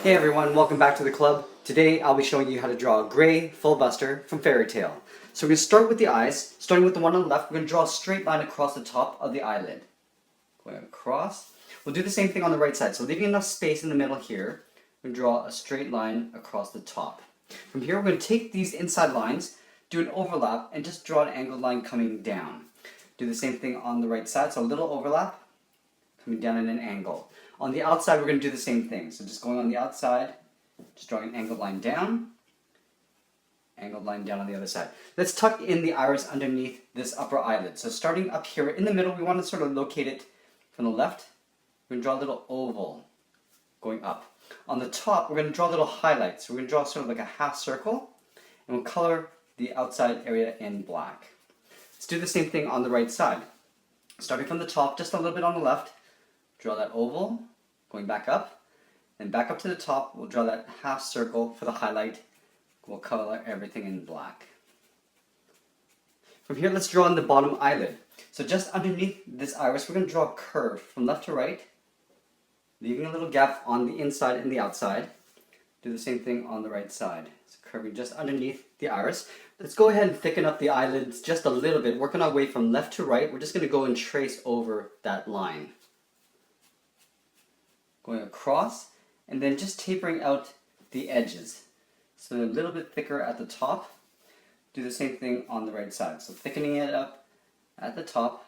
Hey everyone, welcome back to the club. Today I'll be showing you how to draw a gray Fullbuster from Fairy Tale. So we're going to start with the eyes. Starting with the one on the left, we're going to draw a straight line across the top of the eyelid. Going across. We'll do the same thing on the right side. So leaving enough space in the middle here, we're going to draw a straight line across the top. From here we're going to take these inside lines, do an overlap, and just draw an angled line coming down. Do the same thing on the right side, so a little overlap, coming down at an angle. On the outside, we're going to do the same thing. So just going on the outside, just drawing an angled line down on the other side. Let's tuck in the iris underneath this upper eyelid. So starting up here in the middle, we want to sort of locate it from the left. We're going to draw a little oval going up. On the top, we're going to draw little highlights. So we're going to draw sort of like a half circle, and we'll color the outside area in black. Let's do the same thing on the right side. Starting from the top, just a little bit on the left, draw that oval, going back up, and back up to the top, we'll draw that half circle for the highlight. We'll color everything in black. From here, let's draw in the bottom eyelid. So just underneath this iris, we're going to draw a curve from left to right, leaving a little gap on the inside and the outside. Do the same thing on the right side. So curving just underneath the iris. Let's go ahead and thicken up the eyelids just a little bit, working our way from left to right. We're just going to go and trace over that line. Going across, and then just tapering out the edges. So a little bit thicker at the top. Do the same thing on the right side. So thickening it up at the top,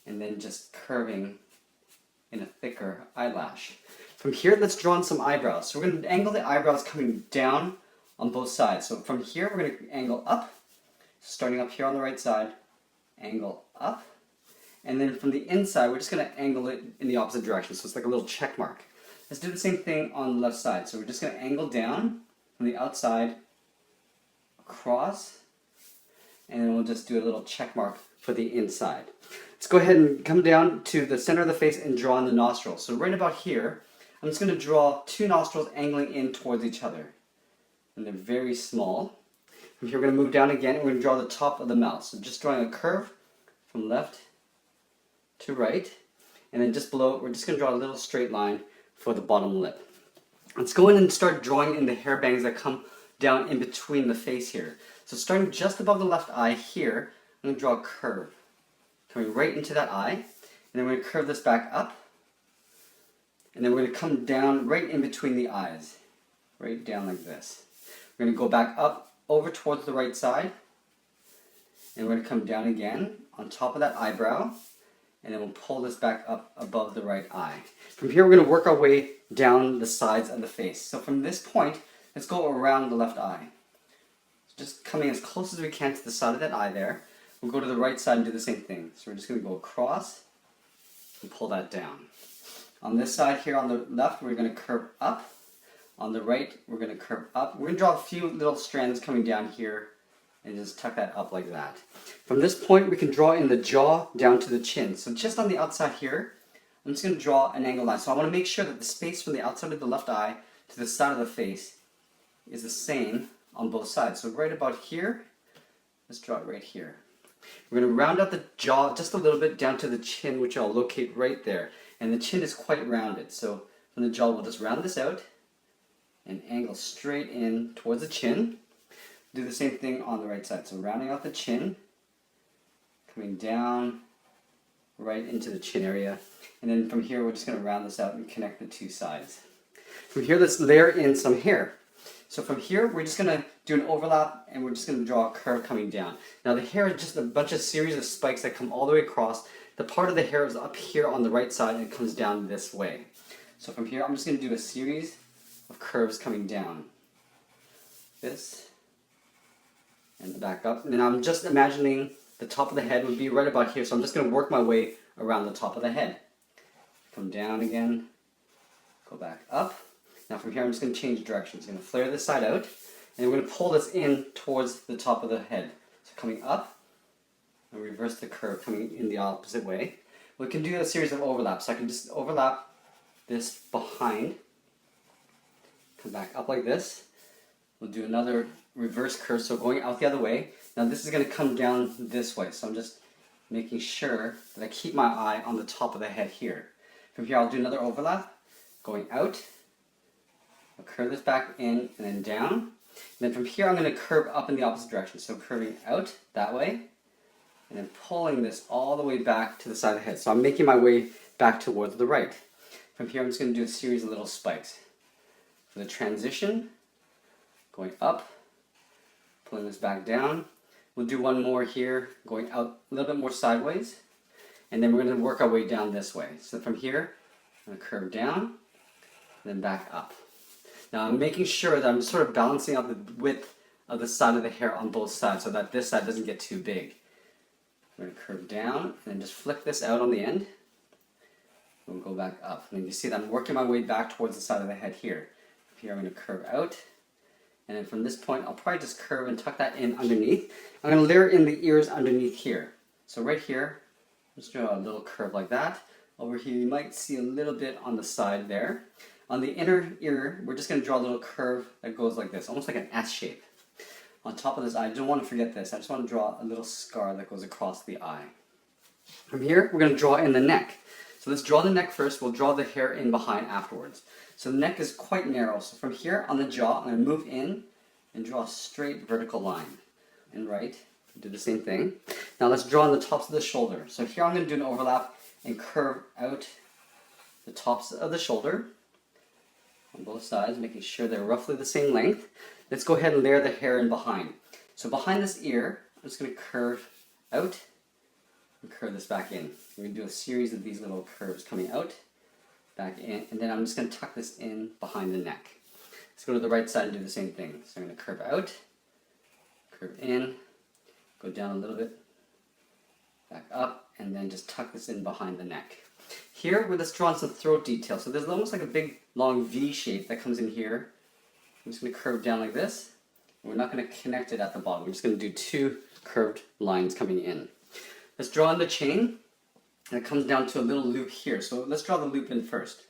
and then just curving in a thicker eyelash. From here, let's draw in some eyebrows. So we're going to angle the eyebrows coming down on both sides. So from here, we're going to angle up. Starting up here on the right side, angle up. And then from the inside, we're just going to angle it in the opposite direction. So it's like a little check mark. Let's do the same thing on the left side. So we're just going to angle down from the outside, across, and then we'll just do a little check mark for the inside. Let's go ahead and come down to the center of the face and draw in the nostrils. So right about here, I'm just going to draw two nostrils angling in towards each other. And they're very small. From here, we're going to move down again, and we're going to draw the top of the mouth. So just drawing a curve from left to right, and then just below it, we're just going to draw a little straight line for the bottom lip. Let's go in and start drawing in the hair bangs that come down in between the face here. So starting just above the left eye here, I'm going to draw a curve coming right into that eye, and then we're going to curve this back up, and then we're going to come down right in between the eyes, right down like this. We're going to go back up over towards the right side, and we're going to come down again on top of that eyebrow, and then we'll pull this back up above the right eye. From here, we're going to work our way down the sides of the face. So from this point, let's go around the left eye. Just coming as close as we can to the side of that eye there. We'll go to the right side and do the same thing. So we're just going to go across and pull that down. On this side here on the left, we're going to curve up. On the right, we're going to curve up. We're going to draw a few little strands coming down here and just tuck that up like that. From this point, we can draw in the jaw down to the chin. So just on the outside here, I'm just going to draw an angled line. So I want to make sure that the space from the outside of the left eye to the side of the face is the same on both sides. So right about here, let's draw it right here. We're going to round out the jaw just a little bit down to the chin, which I'll locate right there. And the chin is quite rounded. So from the jaw, we'll just round this out and angle straight in towards the chin. Do the same thing on the right side. So rounding out the chin, coming down right into the chin area. And then from here, we're just going to round this out and connect the two sides. From here, let's layer in some hair. So from here, we're just going to do an overlap, and we're just going to draw a curve coming down. Now the hair is just a bunch of series of spikes that come all the way across. The part of the hair is up here on the right side, and it comes down this way. So from here, I'm just going to do a series of curves coming down. This. And back up. And then I'm just imagining the top of the head would be right about here. So I'm just going to work my way around the top of the head. Come down again. Go back up. Now from here I'm just going to change directions. I'm going to flare this side out. And we're going to pull this in towards the top of the head. So coming up. And reverse the curve coming in the opposite way. We can do a series of overlaps. So I can just overlap this behind. Come back up like this. We'll do another reverse curve, so going out the other way. Now this is going to come down this way, so I'm just making sure that I keep my eye on the top of the head here. From here I'll do another overlap, going out, I'll curve this back in and then down. And then from here I'm going to curve up in the opposite direction. So curving out that way and then pulling this all the way back to the side of the head. So I'm making my way back towards the right. From here I'm just going to do a series of little spikes. For the transition, going up, pulling this back down. We'll do one more here, going out a little bit more sideways. And then we're going to work our way down this way. So from here, I'm going to curve down, then back up. Now I'm making sure that I'm sort of balancing out the width of the side of the hair on both sides so that this side doesn't get too big. I'm going to curve down and then just flick this out on the end. We'll go back up. And then you see that I'm working my way back towards the side of the head here. Here I'm going to curve out. And then from this point, I'll probably just curve and tuck that in underneath. I'm going to layer in the ears underneath here. So right here, just draw a little curve like that. Over here, you might see a little bit on the side there. On the inner ear, we're just going to draw a little curve that goes like this, almost like an S shape. On top of this eye, I don't want to forget this. I just want to draw a little scar that goes across the eye. From here, we're going to draw in the neck. So let's draw the neck first. We'll draw the hair in behind afterwards. So the neck is quite narrow. So from here on the jaw, I'm going to move in and draw a straight vertical line. And right, do the same thing. Now let's draw on the tops of the shoulder. So here I'm going to do an overlap and curve out the tops of the shoulder on both sides, making sure they're roughly the same length. Let's go ahead and layer the hair in behind. So behind this ear, I'm just going to curve out and curve this back in. We're going to do a series of these little curves coming out, back in, and then I'm just going to tuck this in behind the neck. Let's go to the right side and do the same thing. So I'm going to curve out, curve in, go down a little bit, back up, and then just tuck this in behind the neck. Here, we're just drawing some throat detail. So there's almost like a big, long V shape that comes in here. I'm just going to curve down like this. We're not going to connect it at the bottom. We're just going to do two curved lines coming in. Let's draw in the chain, and it comes down to a little loop here. So let's draw the loop in first.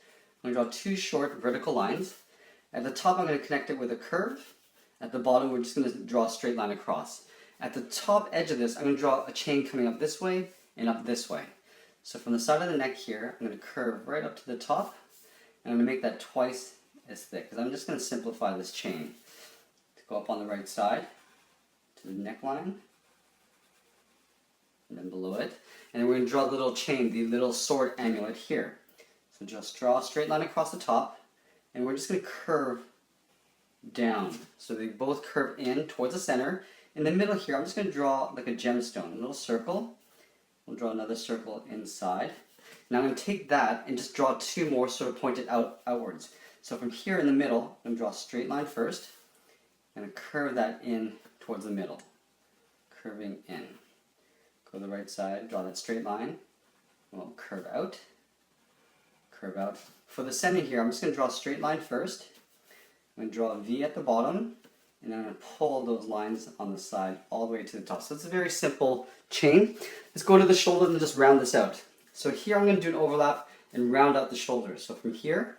I'm going to draw two short vertical lines. At the top, I'm going to connect it with a curve. At the bottom, we're just going to draw a straight line across. At the top edge of this, I'm going to draw a chain coming up this way and up this way. So from the side of the neck here, I'm going to curve right up to the top, and I'm going to make that twice as thick, because I'm just going to simplify this chain. To go up on the right side, to the neckline, and then below it. And then we're going to draw a little chain, the little sword amulet here. So just draw a straight line across the top, and we're just going to curve down. So they both curve in towards the center. In the middle here, I'm just going to draw like a gemstone, a little circle. We'll draw another circle inside. Now I'm going to take that and just draw two more sort of pointed outwards. So from here in the middle, I'm going to draw a straight line first, and curve that in towards the middle. Curving in. Go to the right side, draw that straight line. We'll curve out. Curve out. For the center here, I'm just going to draw a straight line first. I'm going to draw a V at the bottom, and then I'm going to pull those lines on the side all the way to the top. So it's a very simple chain. Let's go to the shoulder and just round this out. So here I'm going to do an overlap and round out the shoulders. So from here,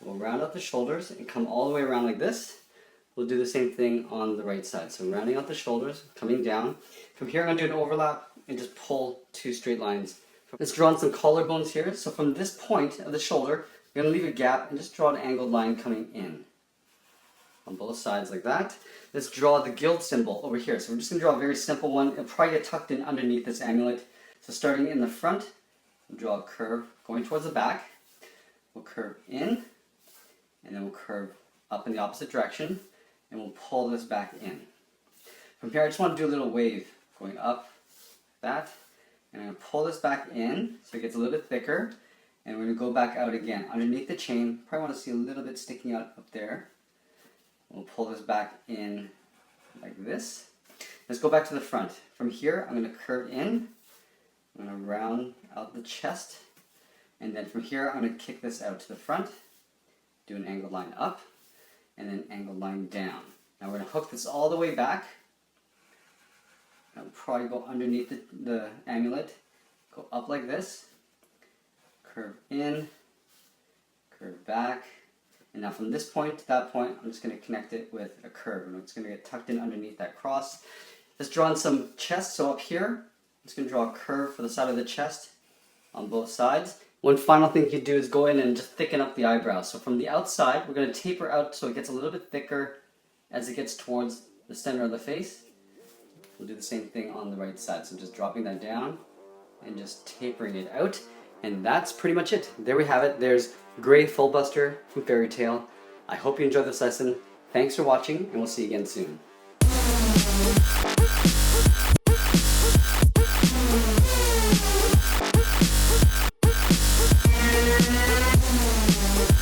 we'll round out the shoulders and come all the way around like this. We'll do the same thing on the right side. So rounding out the shoulders, coming down. From here I'm going to do an overlap and just pull two straight lines. Let's draw on some collarbones here. So from this point of the shoulder, we're going to leave a gap and just draw an angled line coming in. On both sides like that. Let's draw the guild symbol over here. So we're just going to draw a very simple one. It'll probably get tucked in underneath this amulet. So starting in the front, we'll draw a curve going towards the back. We'll curve in, and then we'll curve up in the opposite direction, and we'll pull this back in. From here, I just want to do a little wave going up like that, and I'm going to pull this back in so it gets a little bit thicker, and we're going to go back out again. Underneath the chain, probably want to see a little bit sticking out up there. We'll pull this back in like this. Let's go back to the front. From here, I'm going to curve in. I'm going to round out the chest. And then from here, I'm going to kick this out to the front. Do an angled line up. And then angled line down. Now we're going to hook this all the way back. I'll probably go underneath the amulet. Go up like this. Curve in. Curve back. And now from this point to that point, I'm just going to connect it with a curve. And it's going to get tucked in underneath that cross. Let's draw on some chest. So up here, I'm just going to draw a curve for the side of the chest on both sides. One final thing you can do is go in and just thicken up the eyebrows. So from the outside, we're going to taper out so it gets a little bit thicker as it gets towards the center of the face. We'll do the same thing on the right side. So just dropping that down and just tapering it out. And that's pretty much it. There we have it. There's Gray Fullbuster from Fairy Tale. I hope you enjoyed this lesson. Thanks for watching, and we'll see you again soon.